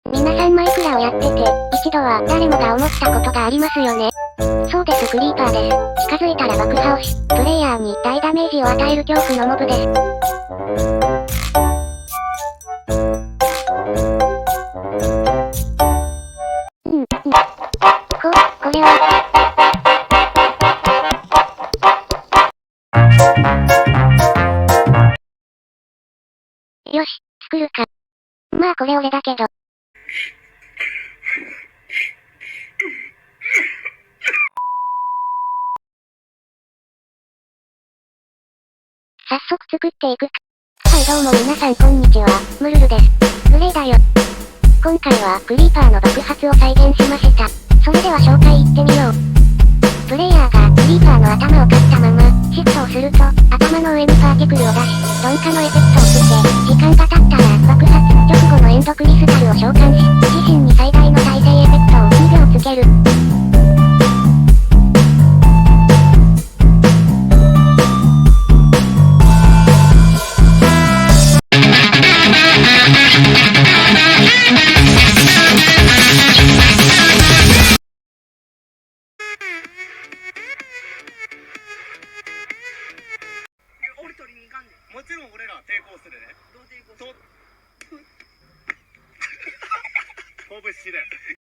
皆さんマイクラをやってて、一度は誰もが思ったことがありますよね。そうです、クリーパーです。近づいたら爆破をし、プレイヤーに大ダメージを与える恐怖のモブです。これは。よし、作るか。まあこれ俺だけど。早速作っていくか。はいどうも皆さんこんにちは、ムルルです。グレイだよ。今回はクリーパーの爆発を再現しました。それでは紹介いってみよう。プレイヤーがクリーパーの頭をカったまま、シフトをすると、頭の上にパーティクルを出し、鈍化のエフェクトをつけ、時間が経ったら爆発、直後のエンドクリスタルを召喚し、自身に最大の耐性エフェクトを2秒つける。もちろん俺らは抵抗するね。どう抵抗する？拳で。